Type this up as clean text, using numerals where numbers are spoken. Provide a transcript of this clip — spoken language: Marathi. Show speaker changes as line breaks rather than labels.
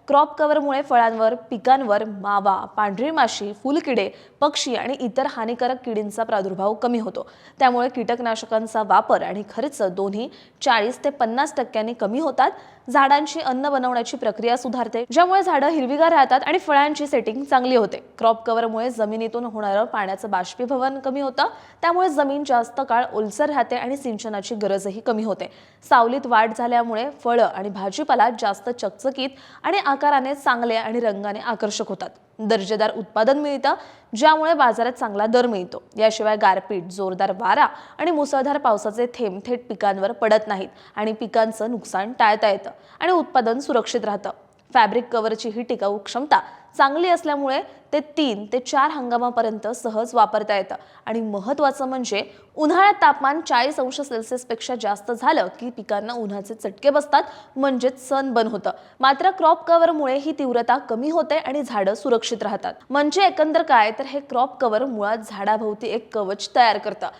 क्रॉप कव्हरमुळे फळांवर, पिकांवर मावा, पांढरी माशी, फुलकिडे, पक्षी आणि इतर हानिकारक किडींचा प्रादुर्भाव कमी होतो। त्यामुळे कीटकनाशकांचा वापर आणि खर्च दोन्ही 40 ते 50% कमी होतात। झाडांची अन्न बनवण्याची प्रक्रिया सुधारते, ज्यामुळे झाडं हिरवीगार राहतात आणि फळांची सेटिंग चांगली होते। क्रॉप कव्हरमुळे जमिनीतून होणारं पाण्याचं बाष्पीभवन कमी होतं, त्यामुळे जमीन जास्त काळ ओलसर राहते आणि सिंचनाची गरजही कमी होते। सावलीत वाढ झाल्यामुळे फळं आणि भाजीपाला जास्त चकचकीत आणि आकाराने चांगले आणि रंगाने आकर्षक होतात। दर्जेदार उत्पादन मिळतं, ज्यामुळे बाजारात चांगला दर मिळतो। याशिवाय गारपीट, जोरदार वारा आणि मुसळधार पावसाचे थेंब थेट पिकांवर पडत नाहीत आणि पिकांचं नुकसान टाळता येतं आणि उत्पादन सुरक्षित राहतं। फॅब्रिक कव्हरची ही टिकाऊ क्षमता चांगली असल्यामुळे ते 3 ते 4 हंगामापर्यंत सहज वापरता येतं आणि महत्त्वाचं म्हणजे उन्हाळ्यात तापमान 40°C पेक्षा जास्त झालं की पिकांना उन्हाचे चटके बसतात, म्हणजेच सनबर्न होतं। मात्र क्रॉप कव्हरमुळे ही तीव्रता कमी होते आणि झाडं सुरक्षित राहतात। म्हणजे एकंदर काय तर हे क्रॉप कव्हर मुळात झाडाभोवती एक कवच तयार करतं,